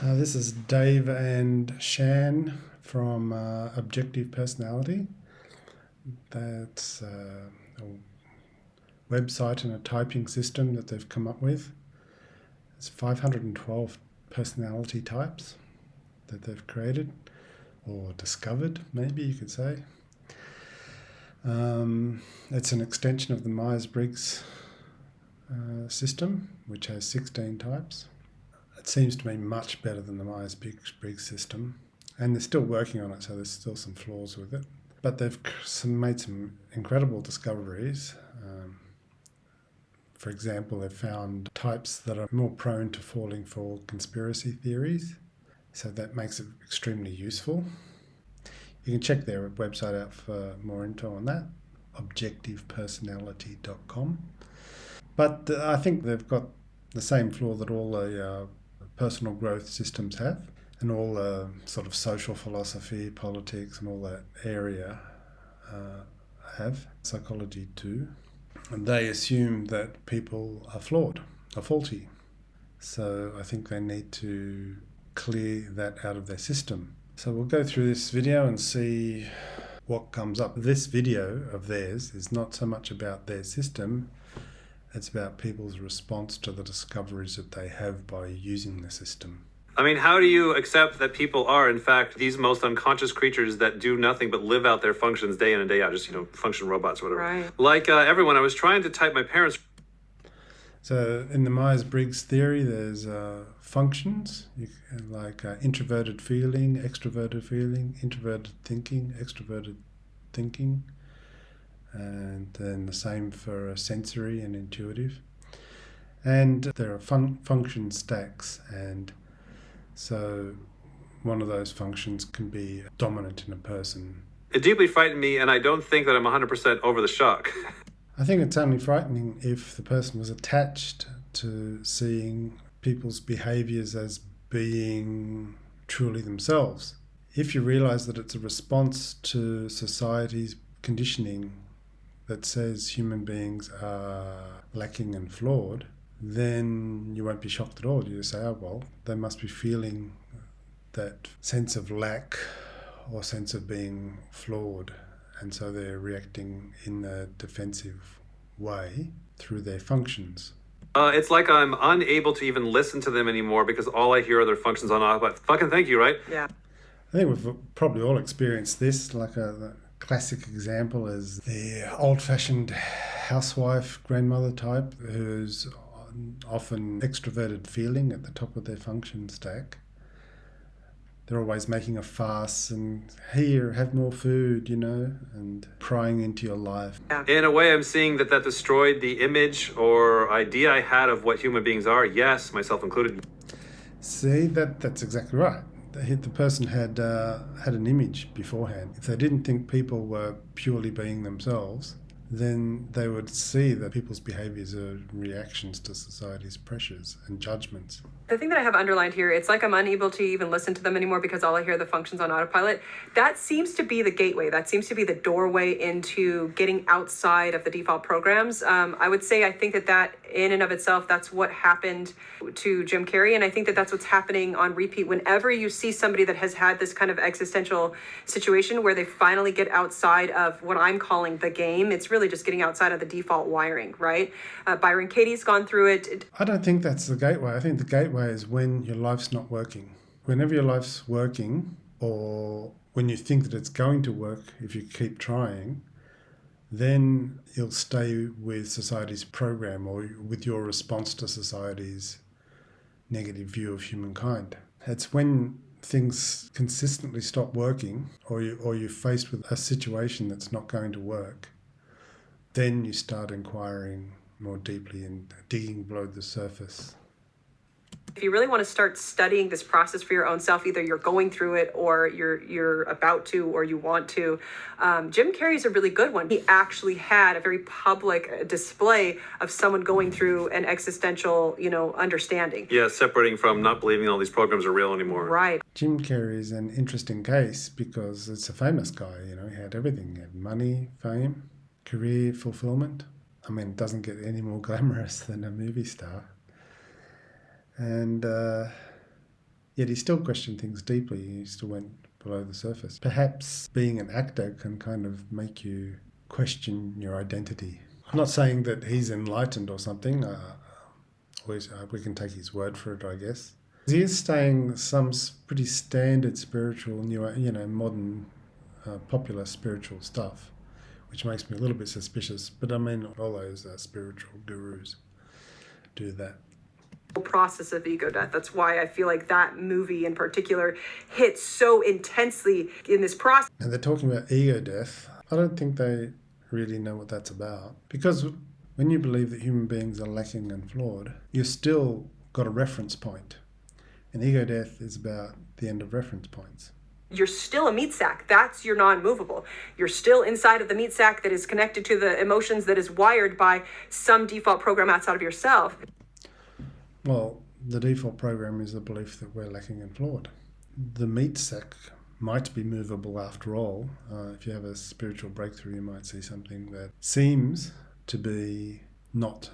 This is Dave and Shan from Objective Personality. That's a website and a typing system that they've come up with. It's 512 personality types that they've created or discovered, maybe you could say. It's an extension of the Myers-Briggs system, which has 16 types. It seems to me much better than the Myers-Briggs system, and they're still working on it, so there's still some flaws with it. But they've made some incredible discoveries. For example, they've found types that are more prone to falling for conspiracy theories, so that makes it extremely useful. You can check their website out for more info on that, objectivepersonality.com. But I think they've got the same flaw that all the personal growth systems have, and all the sort of social philosophy, politics, and all that area have, psychology too. And they assume that people are flawed, are faulty. So I think they need to clear that out of their system. So we'll go through this video and see what comes up. This video of theirs is not so much about their system, it's about people's response to the discoveries that they have by using the system. I mean, how do you accept that people are, in fact, these most unconscious creatures that do nothing but live out their functions day in and day out, just, function robots or whatever? Right. Like everyone, I was trying to type my parents. So in the Myers-Briggs theory, there's functions, like introverted feeling, extroverted feeling, introverted thinking, extroverted thinking, and then the same for sensory and intuitive. And there are function stacks, and so one of those functions can be dominant in a person. It deeply frightened me, and I don't think that I'm 100% over the shock. I think it's only frightening if the person was attached to seeing people's behaviours as being truly themselves. If you realise that it's a response to society's conditioning that says human beings are lacking and flawed, then you won't be shocked at all. You say, oh, well, they must be feeling that sense of lack or sense of being flawed, and so they're reacting in a defensive way through their functions. It's like I'm unable to even listen to them anymore because all I hear are their functions on autopilot. Fucking thank you, right? Yeah. I think we've probably all experienced this. Like the classic example is the old-fashioned housewife, grandmother type who's often extroverted feeling at the top of their function stack. They're always making a fuss and, here, have more food, and prying into your life. Yeah. In a way, I'm seeing that destroyed the image or idea I had of what human beings are. Yes, myself included. See, that's exactly right. The person had an image beforehand. If they didn't think people were purely being themselves, then they would see that people's behaviours are reactions to society's pressures and judgments. The thing that I have underlined here, it's like I'm unable to even listen to them anymore because all I hear are the functions on autopilot. That seems to be the gateway. That seems to be the doorway into getting outside of the default programs. I would say I think that in and of itself, that's what happened to Jim Carrey. And I think that that's what's happening on repeat. Whenever you see somebody that has had this kind of existential situation where they finally get outside of what I'm calling the game, it's really just getting outside of the default wiring, right? Byron Katie's gone through it. I don't think that's the gateway. I think the gateway is when your life's not working. Whenever your life's working, or when you think that it's going to work if you keep trying, then you'll stay with society's program or with your response to society's negative view of humankind. It's when things consistently stop working, or you're faced with a situation that's not going to work, then you start inquiring more deeply and digging below the surface. If you really want to start studying this process for your own self, either you're going through it or you're about to or you want to, Jim Carrey's a really good one. He actually had a very public display of someone going through an existential, understanding. Yeah, separating from not believing all these programs are real anymore. Right. Jim Carrey is an interesting case because it's a famous guy. He had everything. He had money, fame, career fulfillment. I mean, it doesn't get any more glamorous than a movie star. And Yet he still questioned things deeply. He still went below the surface. Perhaps being an actor can kind of make you question your identity. I'm not saying that he's enlightened or something. We can take his word for it, I guess. He is saying some pretty standard spiritual, modern, popular spiritual stuff, which makes me a little bit suspicious. But I mean, all those spiritual gurus do that. Process of ego death. That's why I feel like that movie in particular hits so intensely in this process. And they're talking about ego death. I don't think they really know what that's about. Because when you believe that human beings are lacking and flawed, you've still got a reference point. And ego death is about the end of reference points. You're still a meat sack. That's your non-movable. You're still inside of the meat sack that is connected to the emotions, that is wired by some default program outside of yourself. Well, the default program is the belief that we're lacking and flawed. The meat sack might be movable after all. If you have a spiritual breakthrough, you might see something that seems to be not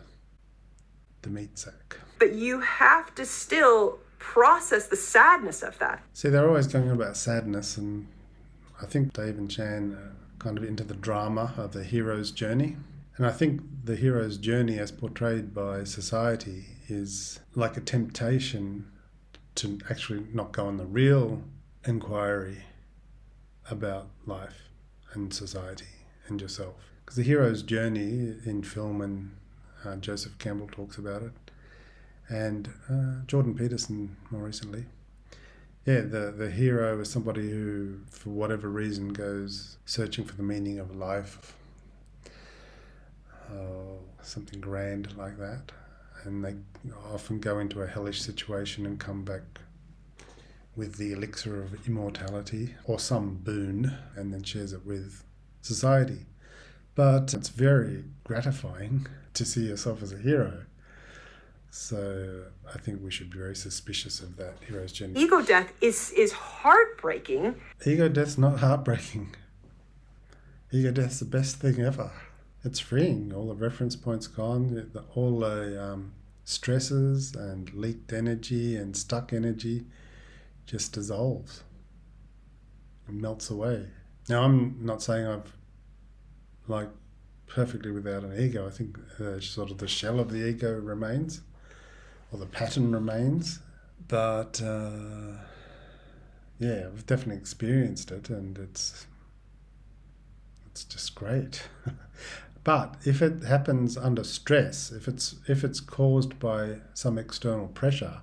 the meat sack. But you have to still process the sadness of that. See, they're always going on about sadness, and I think Dave and Chan are kind of into the drama of the hero's journey. And I think the hero's journey as portrayed by society is like a temptation to actually not go on the real inquiry about life and society and yourself. Because the hero's journey in film, and Joseph Campbell talks about it, and Jordan Peterson more recently. Yeah, the hero is somebody who, for whatever reason, goes searching for the meaning of life, something grand like that, and they often go into a hellish situation and come back with the elixir of immortality or some boon, and then shares it with society. But it's very gratifying to see yourself as a hero. So I think we should be very suspicious of that hero's journey. Ego death is heartbreaking. Ego death's not heartbreaking. Ego death's the best thing ever. It's freeing. All the reference points gone, all the stresses and leaked energy and stuck energy just dissolves and melts away. Now, I'm not saying I've perfectly without an ego. I think sort of the shell of the ego remains, or the pattern remains. But yeah, I've definitely experienced it, and it's just great. But if it happens under stress, if it's caused by some external pressure,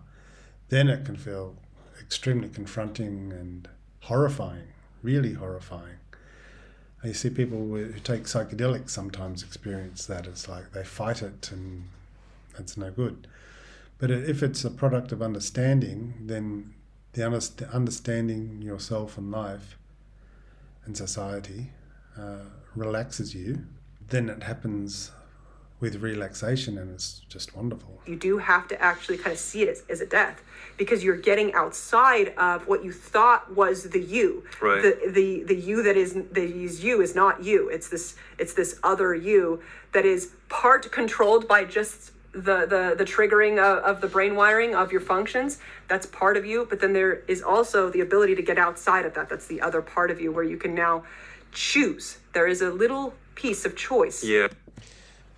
then it can feel extremely confronting and horrifying, really horrifying. You see people who take psychedelics sometimes experience that. It's like they fight it and it's no good. But if it's a product of understanding, then the understanding yourself and life and society relaxes you. Then it happens with relaxation, and it's just wonderful. You do have to actually kind of see it as a death, because you're getting outside of what you thought was the you. Right. The you that is you is not you. It's this other you that is part controlled by just the triggering of the brain wiring of your functions. That's part of you, but then there is also the ability to get outside of that. That's the other part of you where you can now choose. There is a little piece of choice. Yeah.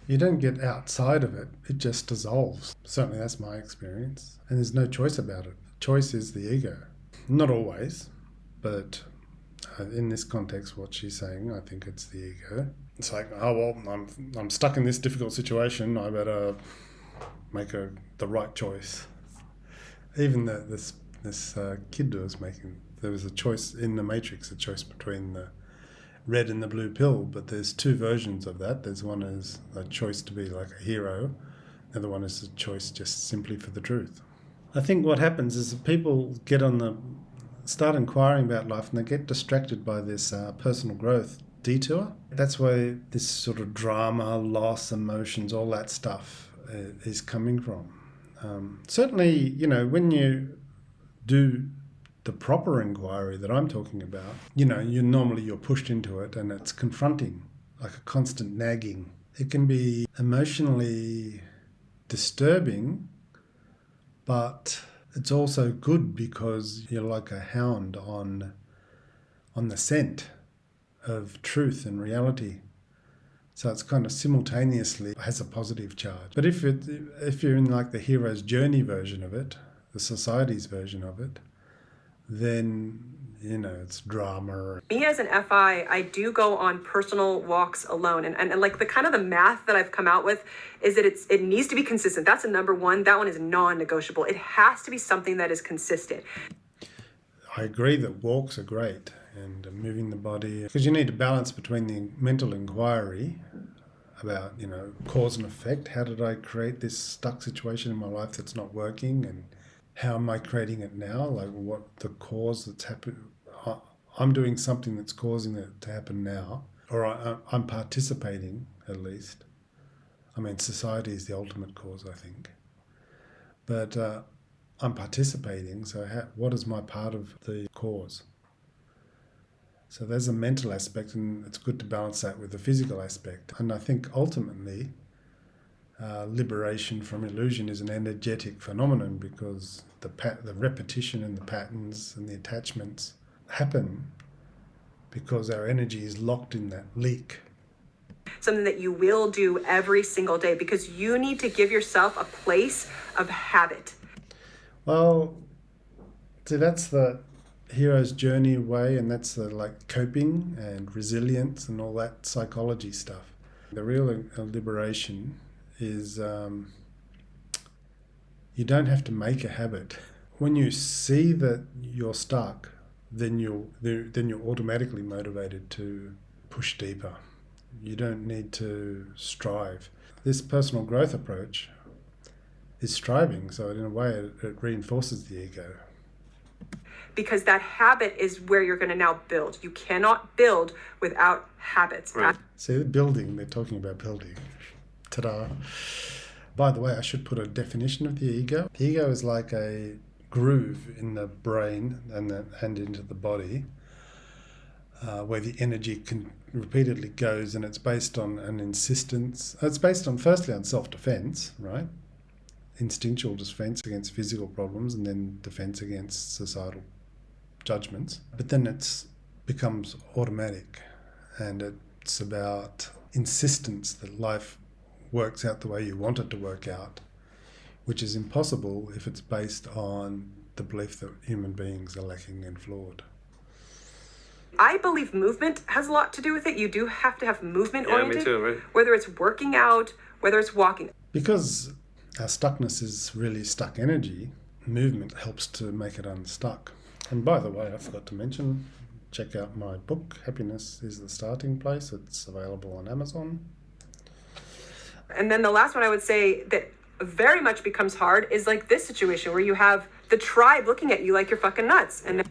You don't get outside of it, it just dissolves. Certainly that's my experience. And there's no choice about it. Choice is the ego. Not always, but in this context, what she's saying, I think it's the ego. It's like, oh, well, I'm stuck in this difficult situation, I better make the right choice. Even this kid was making, there was a choice in the Matrix, a choice between the red and the blue pill, but there's two versions of that. There's one is a choice to be like a hero, the other one is a choice just simply for the truth. I think what happens is that people start inquiring about life, and they get distracted by this personal growth detour. That's where this sort of drama, loss, emotions, all that stuff is coming from. Certainly, when you do the proper inquiry that I'm talking about, you're pushed into it, and it's confronting, like a constant nagging. It can be emotionally disturbing, but it's also good because you're like a hound on the scent of truth and reality. So it's kind of simultaneously has a positive charge. But if you're in like the hero's journey version of it, the society's version of it, then it's drama. Me as an FI, I do go on personal walks alone, and like the kind of the math that I've come out with is that it needs to be consistent. That's a number one. That one is non-negotiable. It has to be something that is consistent. I agree that walks are great and moving the body, because you need a balance between the mental inquiry about cause and effect. How did I create this stuck situation in my life that's not working, and how am I creating it now? Like, what the cause that's happened? I'm doing something that's causing it to happen now, or I'm participating at least. I mean, society is the ultimate cause, I think. But I'm participating, so what is my part of the cause? So there's a mental aspect, and it's good to balance that with the physical aspect. And I think ultimately, liberation from illusion is an energetic phenomenon, because the repetition and the patterns and the attachments happen because our energy is locked in that leak. Something that you will do every single day, because you need to give yourself a place of habit. Well, see, that's the hero's journey way, and that's the like coping and resilience and all that psychology stuff. The real liberation is you don't have to make a habit. When you see that you're stuck, then you're automatically motivated to push deeper. You don't need to strive. This personal growth approach is striving, so in a way it reinforces the ego. Because that habit is where you're going to now build. You cannot build without habits. Right. See, the building, they're talking about building. Ta-da. By the way, I should put a definition of the ego. The ego is like a groove in the brain and into the body, where the energy repeatedly goes, and it's based on an insistence. It's based on, firstly, on self-defense, right? Instinctual defense against physical problems, and then defense against societal judgments. But then it becomes automatic, and it's about insistence that life works out the way you want it to work out, which is impossible if it's based on the belief that human beings are lacking and flawed. I believe movement has a lot to do with it. You do have to have movement oriented. Me too, right? Whether it's working out, whether it's walking. Because our stuckness is really stuck energy, movement helps to make it unstuck. And by the way, I forgot to mention, check out my book, Happiness is the Starting Place. It's available on Amazon. And then the last one I would say that very much becomes hard is like this situation where you have the tribe looking at you like you're fucking nuts. And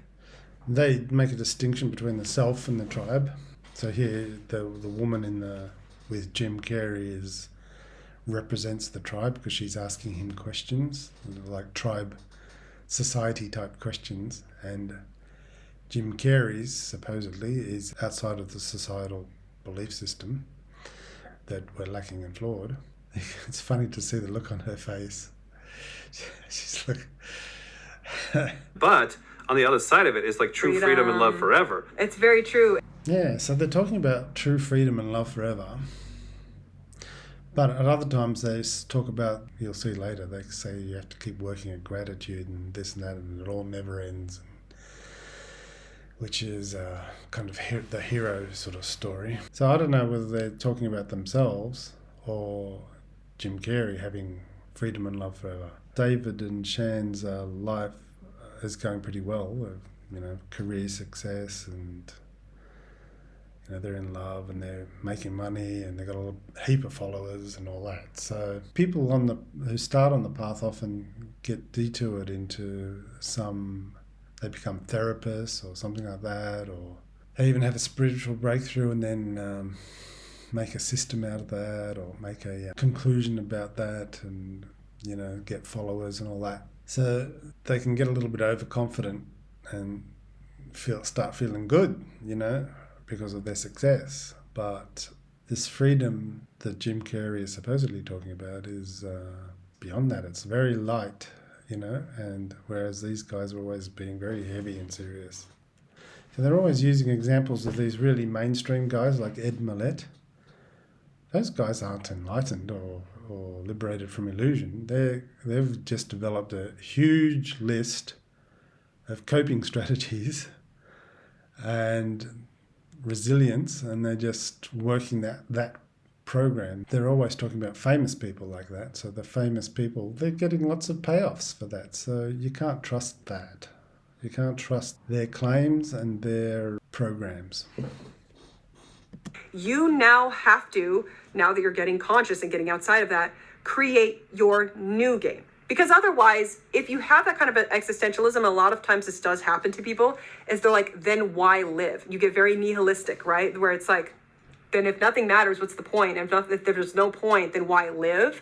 they make a distinction between the self and the tribe. So here, the woman with Jim Carrey represents the tribe, because she's asking him questions, like tribe society type questions, and Jim Carrey's supposedly is outside of the societal belief system that we're lacking and flawed. It's funny to see the look on her face. She's like... But on the other side of it is like true freedom and love forever. It's very true. Yeah, so they're talking about true freedom and love forever. But at other times they talk about, you'll see later, they say you have to keep working at gratitude and this and that, and it all never ends, which is kind of the hero sort of story. So I don't know whether they're talking about themselves or Jim Carrey having freedom and love forever. David and Shan's life is going pretty well, career success, and they're in love and they're making money and they've got a heap of followers and all that. So people who start on the path often get detoured into they become therapists or something like that, or they even have a spiritual breakthrough and then make a system out of that, or make a conclusion about that, and get followers and all that. So they can get a little bit overconfident and start feeling good, because of their success. But this freedom that Jim Carrey is supposedly talking about is beyond that. It's very light and whereas these guys are always being very heavy and serious. So they're always using examples of these really mainstream guys like Ed Milet. Those guys aren't enlightened or liberated from illusion. They've just developed a huge list of coping strategies and resilience, and they're just working that program. They're always talking about famous people like that. So the famous people, they're getting lots of payoffs for that. So you can't trust that. You can't trust their claims and their programs. You now have to, now that you're getting conscious and getting outside of that, create your new game. Because otherwise, if you have that kind of an existentialism, a lot of times this does happen to people, is they're like, then why live? You get very nihilistic, right? Where it's like, then if nothing matters, what's the point? If there's no point, then why live?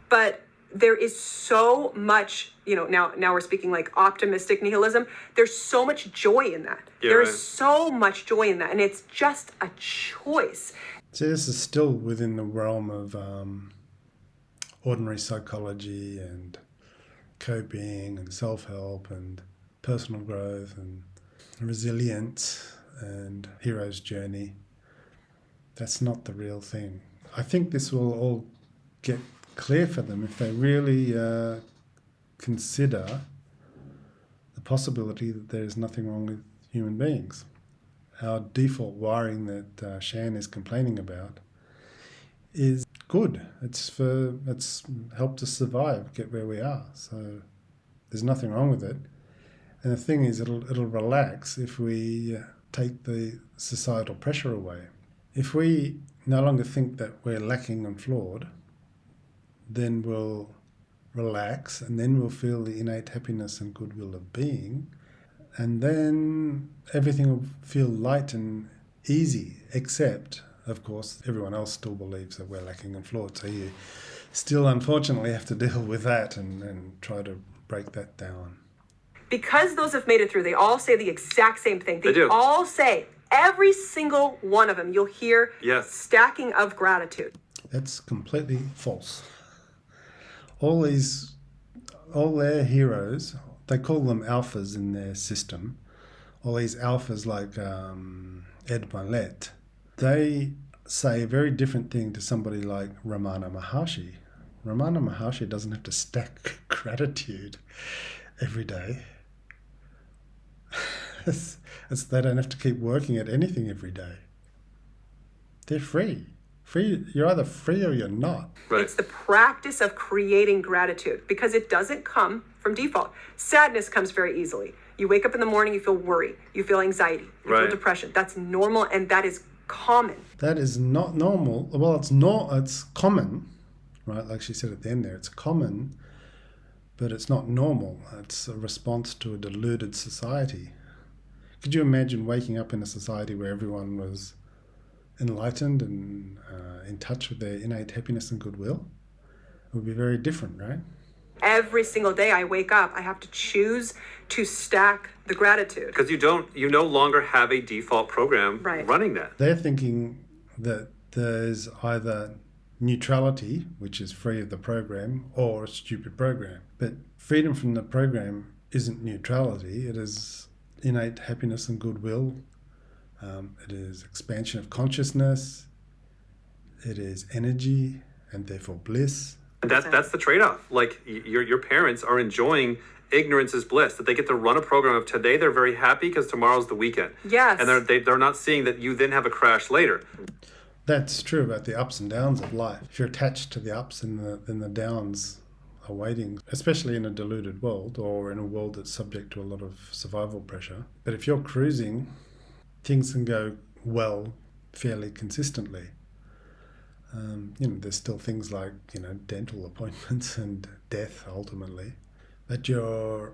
But there is so much, now we're speaking like optimistic nihilism. There's so much joy in that. Yeah, There's right. so much joy in that. And it's just a choice. So this is still within the realm of ordinary psychology and coping and self-help and personal growth and resilience and hero's journey. That's not the real thing. I think this will all get clear for them if they really consider the possibility that there is nothing wrong with human beings. Our default wiring that Shan is complaining about is good. It's helped us survive, get where we are. So there's nothing wrong with it. And the thing is, it'll relax if we take the societal pressure away. If we no longer think that we're lacking and flawed, then we'll relax, and then we'll feel the innate happiness and goodwill of being, and then everything will feel light and easy, except, of course, everyone else still believes that we're lacking and flawed. So you still, unfortunately, have to deal with that and try to break that down. Because those have made it through, they all say the exact same thing. They do. all say, every single one of them, you'll hear Yes. stacking of gratitude. That's completely false. All their heroes, they call them alphas in their system. All these alphas like Ed Milet, they say a very different thing to somebody like Ramana Maharshi. Ramana Maharshi doesn't have to stack gratitude every day. They don't have to keep working at anything every day. They're free. You're either free or you're not. Right. It's the practice of creating gratitude because it doesn't come from default. Sadness comes very easily. You wake up in the morning, you feel worry, you feel anxiety, you Right. feel depression. That's normal and that is common. That is not normal. Well, it's common, right? Like she said at the end there, it's common, but it's not normal. It's a response to a deluded society. Could you imagine waking up in a society where everyone was enlightened and in touch with their innate happiness and goodwill? It would be very different, right? Every single day I wake up, I have to choose to stack the gratitude. Because you no longer have a default program Right. running that. They're thinking that there's either neutrality, which is free of the program, or a stupid program. But freedom from the program isn't neutrality. It is innate happiness and goodwill. It is expansion of consciousness. It is energy and therefore bliss. And that's the trade-off. Like your parents are enjoying ignorance is bliss, that they get to run a program of today they're very happy because tomorrow's the weekend. Yes. And they're not seeing that you then have a crash later. That's true about the ups and downs of life. If you're attached to the ups, then the downs are waiting, especially in a deluded world or in a world that's subject to a lot of survival pressure. But if you're cruising, things can go well fairly consistently. There's still things like, dental appointments and death ultimately. But your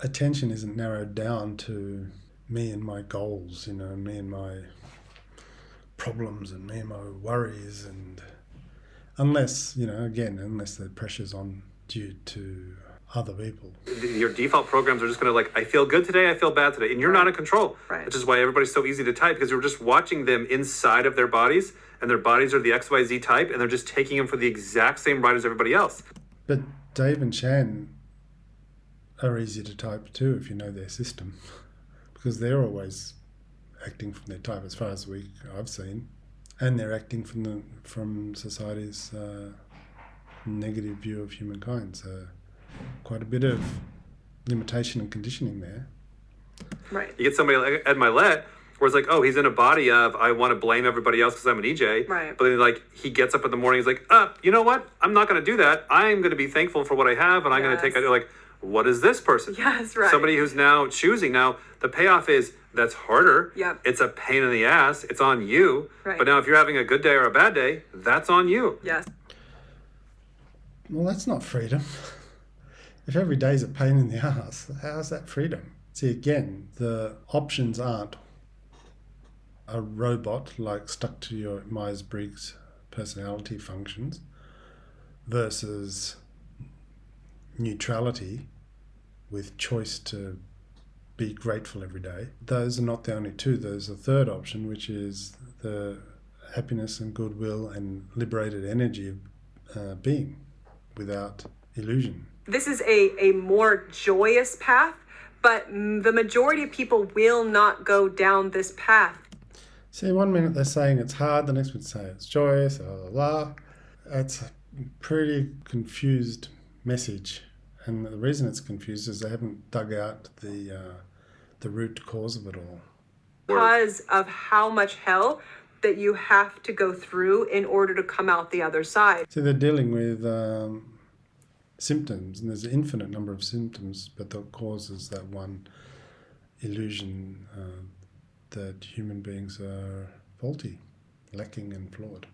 attention isn't narrowed down to me and my goals, me and my problems and me and my worries, and unless the pressure's on due to other people. Your default programs are just going to I feel good today, I feel bad today. And you're not in control. Right. Which is why everybody's so easy to type, because you're just watching them inside of their bodies, and their bodies are the XYZ type, and they're just taking them for the exact same ride as everybody else. But Dave and Shan are easy to type too if you know their system, because they're always acting from their type, as far as I've seen, and they're acting from society's negative view of humankind. So quite a bit of limitation and conditioning there. Right. You get somebody like Ed Milet, where it's like, oh, he's in a body of, I want to blame everybody else because I'm an EJ. Right. But then, like, he gets up in the morning, he's like, you know what? I'm not going to do that. I'm going to be thankful for what I have, and I'm going to take, like, what is this person? Yes, right. Somebody who's now choosing. Now, the payoff is, that's harder. Yep. It's a pain in the ass. It's on you. Right. But now, if you're having a good day or a bad day, that's on you. Yes. Well, that's not freedom. If every day's a pain in the ass, how's that freedom? See, again, the options aren't a robot like stuck to your Myers-Briggs personality functions versus neutrality with choice to be grateful every day. Those are not the only two. There's a third option, which is the happiness and goodwill and liberated energy of being without illusion. This is a more joyous path, but the majority of people will not go down this path. See, 1 minute they're saying it's hard, the next minute they say it's joyous, blah, blah, blah. It's a pretty confused message. And the reason it's confused is they haven't dug out the root cause of it all. Because of how much hell that you have to go through in order to come out the other side. See, they're dealing with symptoms, and there's an infinite number of symptoms, but the cause is that one illusion that human beings are faulty, lacking and flawed.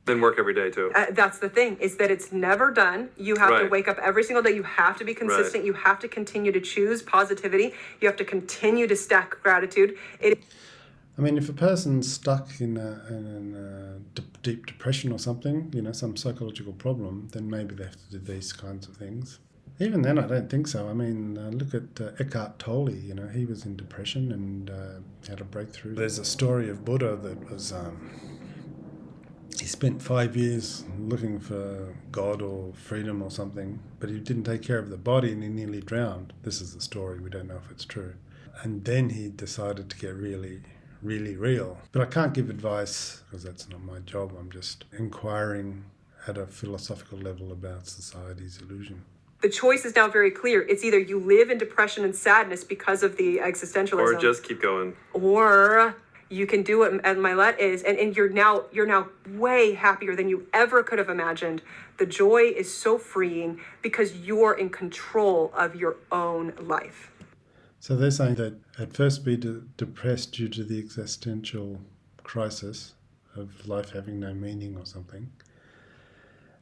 Then work every day too. That's the thing, is that it's never done. You have to Right. wake up every single day. You have to be consistent. Right. You have to continue to choose positivity. You have to continue to stack gratitude. I mean, if a person's stuck in a deep depression or something, some psychological problem, then maybe they have to do these kinds of things. Even then, I don't think so. I mean, look at Eckhart Tolle. He was in depression and had a breakthrough. There's a story of Buddha that was... he spent 5 years looking for God or freedom or something, but he didn't take care of the body and he nearly drowned. This is the story. We don't know if it's true. And then he decided to get really real. But I can't give advice because that's not my job. I'm just inquiring at a philosophical level about society's illusion. The choice is now very clear. It's either you live in depression and sadness because of the existentialism, Or just keep going. or you can do what Ed Milet is, and you're now way happier than you ever could have imagined. The joy is so freeing because you're in control of your own life. So they're saying that at first be depressed due to the existential crisis of life having no meaning or something.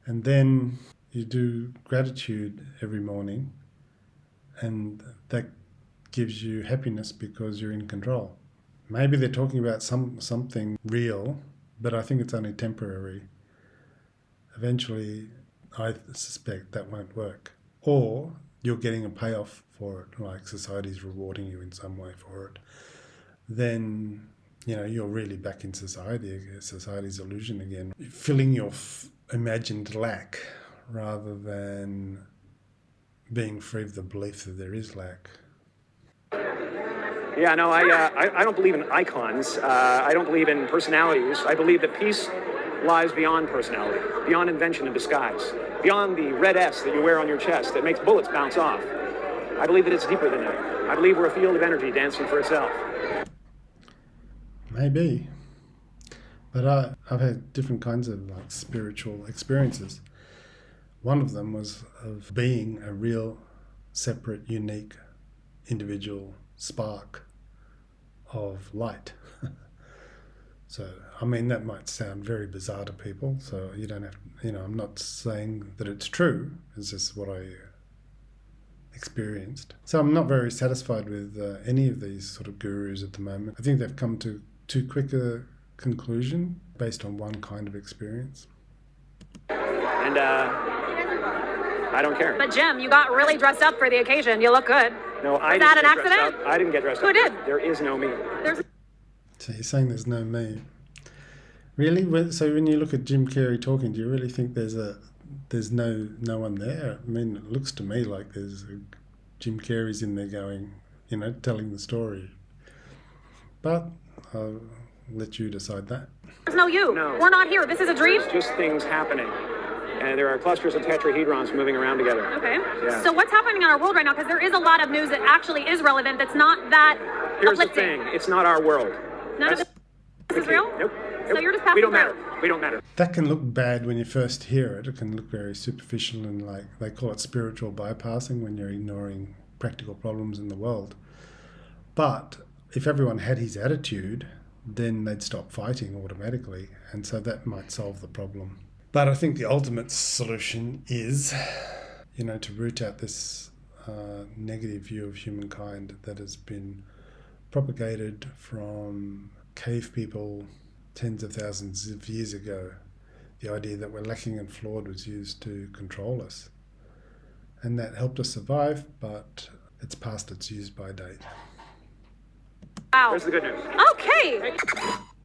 And then you do gratitude every morning, and that gives you happiness because you're in control. Maybe they're talking about something real, but I think it's only temporary. Eventually, I suspect that won't work. Or you're getting a payoff for it, like society's rewarding you in some way for it. Then, you're really back in society's illusion again, filling your imagined lack rather than being free of the belief that there is lack. Yeah, no, I don't believe in icons. I don't believe in personalities. I believe that peace lies beyond personality, beyond invention and disguise, beyond the red S that you wear on your chest that makes bullets bounce off. I believe that it's deeper than that. I believe we're a field of energy dancing for itself. Maybe. But I've had different kinds of spiritual experiences. One of them was of being a real, separate, unique, individual spark of light. So, that might sound very bizarre to people, so you don't have to, I'm not saying that it's true, it's just what I experienced. So I'm not very satisfied with any of these sort of gurus at the moment. I think they've come to too quick a conclusion based on one kind of experience. And I don't care. But Jim, you got really dressed up for the occasion. You look good. No, I Was didn't that an get dressed accident? up. I didn't get dressed Who up. did? There is no me. So you're saying there's no me. Really? So when you look at Jim Carrey talking, do you really think there's no one there? It looks to me like there's a Jim Carrey's in there going, telling the story. But I'll let you decide that. There's no you. No. We're not here. This is a dream. It's just things happening. And there are clusters of tetrahedrons moving around together. Okay. Yeah. So what's happening in our world right now? Because there is a lot of news that actually is relevant that's not that Here's the uplifting. thing. It's not our world. None of That's this is the key. real? Nope. So you're just passing We don't through. matter. We don't matter. That can look bad when you first hear it. It can look very superficial and like they call it spiritual bypassing when you're ignoring practical problems in the world. But if everyone had his attitude, then they'd stop fighting automatically. And so that might solve the problem. But I think the ultimate solution is, to root out this negative view of humankind that has been propagated from cave people tens of thousands of years ago. The idea that we're lacking and flawed was used to control us. And that helped us survive, but it's past its use by date. Wow. There's the good news. Okay.